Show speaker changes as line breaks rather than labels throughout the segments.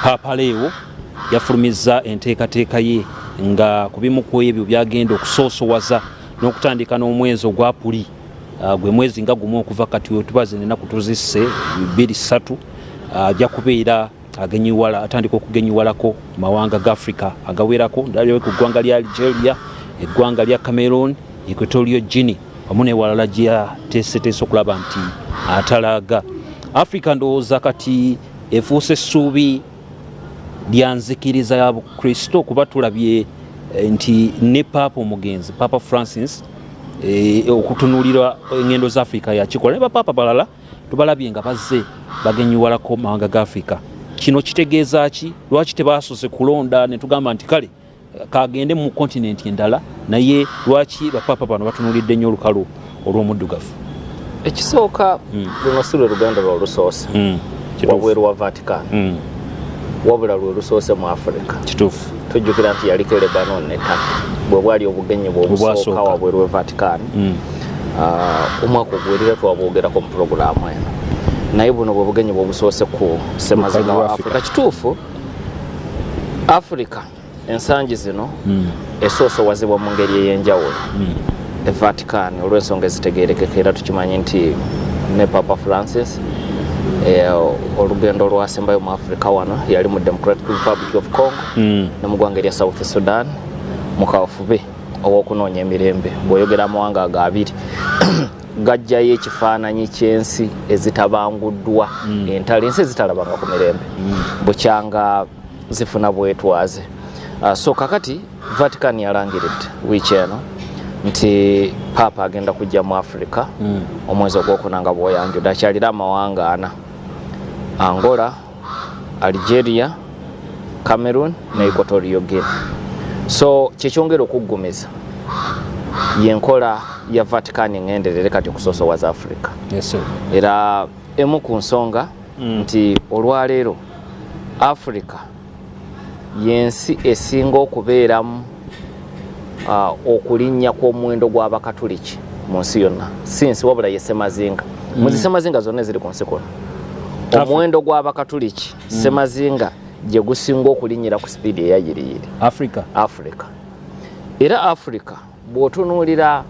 Papa Leo yafulumiza enteekateeka ye nga kubimu ku ebyo byagenda okusoosowaza n'okutandika n'omwezi ogwa Apuli gwe mwezi nga gumu okuva kati wetubaze n'ennaku tuzisse 2-3 ajja kubeera atandika okugenyiwalako mawanga ga Africa agawerako ndabyo ku ggwanga lya Algeria, eggwanga lya Cameroon, Equatorial Guinea wamu n'ewalala gye yateeseteese okulaba nti atalaaga. Africa ndowooza kati efuuse essuubi lya nzikiriza ya Kristo kuba tulabye nti ne Papa omugenzi Papa Francis okutunuulira engendo za Africa yakikola ne bapapa balala tubalabye nga bazze bagenyiwalako mawanga ga Africa. Kino kitegeeza ki? Lwaki tebaasose kulonda ne tugamba nti kale kagende mu kontinenti endala naye lwaki bapapa bano batunuulidde nnyo olukalu olw'omuddugavu?
Ekisooka luno si lwe lugendo lwolusoose wabweru wa Vatican wabula lwe lusoose mu Africa.
Kituufu.
Tujjukira nti yaliko Lebanon ne Turkey bwe bwali obugenyi bw'obusooka wabweru wa Vatican. Omwaka ogwerira twabwogerako mu purogulaamu eno naye buno bwe bugenyi bw'obusoose ku ssemazinga wa Africa. Kituufu Africa ensangi zino esoosowazibwa mu ngeri ey'enjawulo Vatican olw'ensonga ezitegeerekeka era tukimanyi nti ne Papa Francis olugendo lwasembayo mu Africa wano yali mu Democratic Republic of Congo ne mu ggwanga erya South Sudan mu kafube ow'okunoonya emirembe. Bw'oyogera amawanga ago abiri gajjayo ekifaananyi ky'ensi ezitabanguddwa entalo ensi ezitalabanga ku mirembe bukyanga zifuna bwetwaze. So kakati Vatican yalangiridde wiiki eno nti Papa agenda kujja mu Africa omwezi ogwokunanga bwoyanjudde. Akyalira amawanga 4: Angola, Algeria, Cameroon ne Equatorial Guinea. So kyekyongera okuggumiza yenkola ya Vatican ngenderere kati okusoosowaza Africa.
Yes, sir.
Era emu ku nsonga nti olwaleero Africa yensi esinga okubeeramu okulinnya kw'omuwendo gw'abakatuliki mu nsi yonna. Si nsi wabula ye Ssemazinga. Mu Ssemazinga zonna eziri ku nsi kuno omuwendo gw'abakatuliki Ssemazinga gye gusinga okulinnyira ku sipiidi eyayiriyiri Africa. Era Africa bw'otunuulira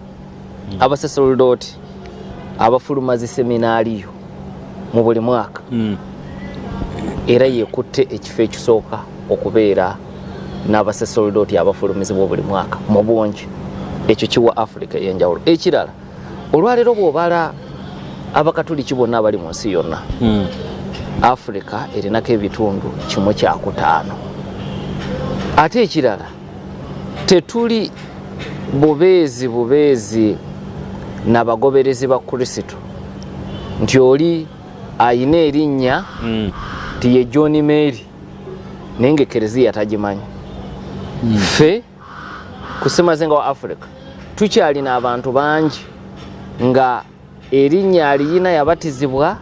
abasaserodooti abafuluma zi seminaaliyo mu buli mwaka era yekutte ekifo ekisooka okubeera n'abasaserodooti abafulumizibwa buli mwaka mu bungi. Ekyo kiwa Africa ey'enjawulo. Ekirala olwaleero bw'obala abakatuliki bonna abali mu nsi yonna Africa erinako ebitundu 1/5. Ate ekirala tetuli bubeezi n'abagoberezi ba Kristo nti oli ayina erinnya nti ye John Mary naye ng'ekereziya tagimanyi. Ffe ku Ssemazinga wa Africa tukyalina abantu bangi nga erinnya aliyina yabatizibwa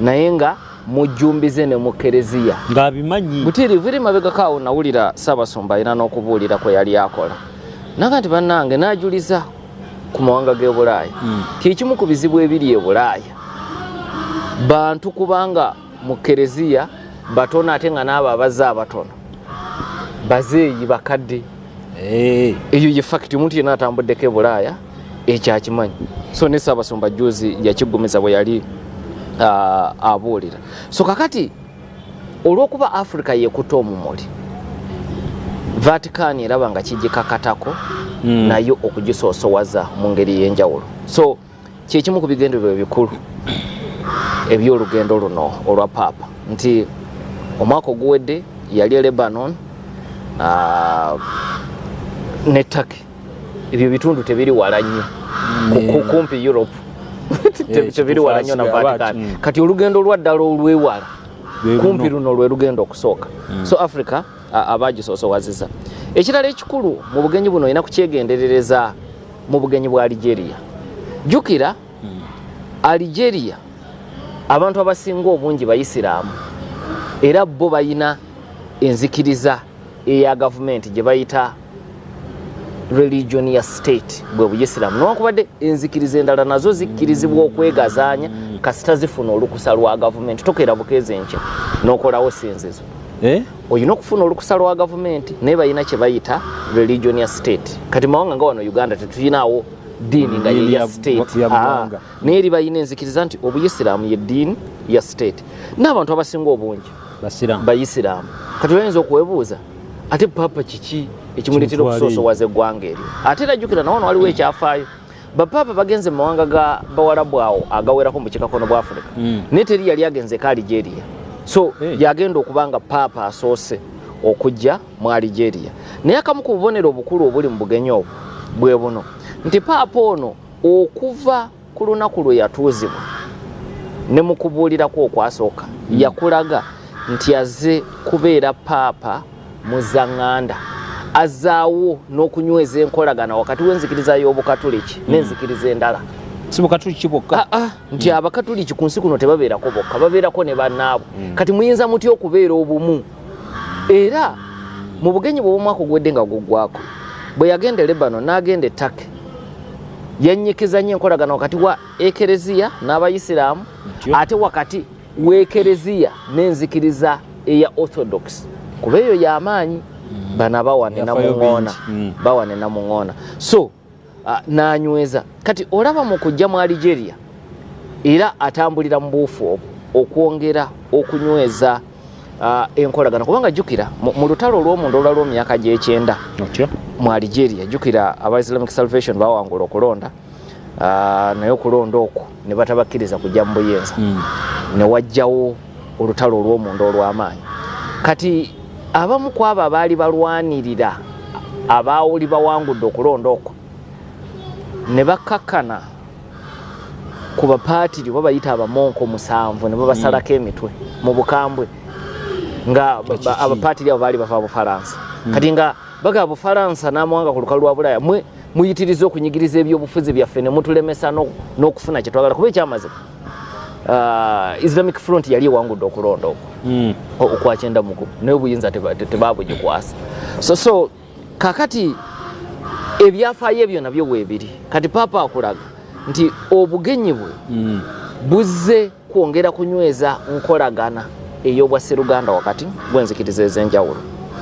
naye nga mujjumbize ne mu kereziya
ng'abimanyi.
Butiriivu eri mabegako awo nawulira Ssaabasumba alina n'okubuulira kwe yali akola naga nti bannange n'ajuliza ku mawanga g'e Bulaaya kikimu ku bizibu ebiri e Bulaaya bantu kubanga mu kereziya batono ate nga n'abo abazze abatono bazeeyi bakadde. Eyo ye fakiti omuntu yenna atambuddeko e Bulaaya ekyakimanyi. So ne Ssaabasumba juzi yakiggumiza bwe yali abuulira. So kakati olw'okuba Africa yekuta omumuli Vatican eraba nga kigikakatako nayo okugisoosowaza mu ngeri y'enjawulo. So kyekimu ku bigendererwa ebikulu eby'olugendo luno olwa Papa nti omwaka oguwedde yali e Lebanon ne Turkey. Ebyo bitundu tebiri wala nnyo kumpi Europe tebiri wala nnyo na Vatican. Kati olugendo lwaddala olwewala kumpi luno lwe lugendo okusooka. So Africa abagisoosowaziza. Ekirala ekikulu mu bugenyi buno olina kukyegenderereza mu bugenyi bwa Algeria. Jjukira Algeria abantu abasinga obungi Bayisiraamu era bo bayina enzikiriza eya gavumenti gye bayita religion ya state bwe Buyisiraamu. Newankubadde enzikiriza endala nazo zikkirizibwa okwegazaanya kasita zifuna olukusa lwa gavumenti. Tokera bukeeze nkya n'okolawo sinzizo. oyina okufuna olukusa lwa gavumenti naye balina kye bayita religion ya state. Kati mawanga nga wano Uganda tetulinawo ddiini nga ye ya state, naye eri balina enzikiriza nti obuyisiraamu ye ddiini ya state. N'abantu abasinga obungi bayisiraamu. Kati oyinza okuwebuuza ate papa kiki ekimuleetera okusoosowaza eggwanga eryo? Ate era jjukira nawano waliwo ekyafaayo. Bapapa bagenze mu mawanga ga bawarabu awo agawerako mu bukiikakkono bwa Africa, naye teri yali agenze ka Algeria. So yagenda okubanga papa asoose okujja mu Algeria. Naye akamu ku bubonero obukulu obuli mu bugenyi obwo bwe buno nti papa ono okuva ku lunaku lwe yatuuzibwa ne mu kubuulirako okwasooka yakulaga nti aze kubeera papa muzaŋŋanda, azaawo n'okunyweza enkolagana wakati w'enzikiriza y'obukatuliki n'enzikiriza endala.
Si bukatuliki bokka?
Nti abakatuliki ku nsi kuno tebabeerako bokka, babeerako ne bannaabwe. Kati muyinza mutya okubeera obumu? Era mu bugenyi bw'omwaka ogwedde nga guggwako, bwe yagenda e Lebanon n'agenda e Turkey, yannyikiza nnyo enkolagana wakati wa ekereziya n'abayisiraamu, ate wakati w'ekereziya n'enzikiriza eya Orthodox. Kuba eyo y'amaanyi, bana bawane na muŋŋoona. So n'anyweza. Kati olaba mu kujja mu Algeria era atambulira mu buufu obwo okwongera okunyweza enkolagana, kubanga jjukira mu lutalo olw'omunda olwa myaka gy'ekyenda mu Algeria, jjukira aba Islamic Salvation bawangula okulonda, naye okulonda okwo ne batabakkiriza kujja mu buyinza, ne wajjawo olutalo olw'omunda olw'amaanyi. Kati abamu ku abo abaali balwanirira abaawuli bawangudde okulonda okwo ne bakkakkana ku bapaatiri babayita abamonko 7 ne babasalako emitwe mu bukambwe, nga abapaatiri abo baali bava Bufalansa. Kati nga baga Bufalansa n'amawanga ku lukalu lwa Bulaaya muyitiriza okunyigiriza ebyobufuzi byaffe ne mutulemesa n'okufuna kye twagala. Kuba ekyamazima Islamic Front yali ewangudde okulonda okwo okwakyenda mugu, naye obuyinza tebabugikwasa. So kakati ebyafaayo ebyo nabyo weebiri. Kati papa akulaga nti obugenyi bwe buzze kwongera kunyweza nkolagana ey'obwasseruganda wakati bw'enzikiriza ez'enjawulo.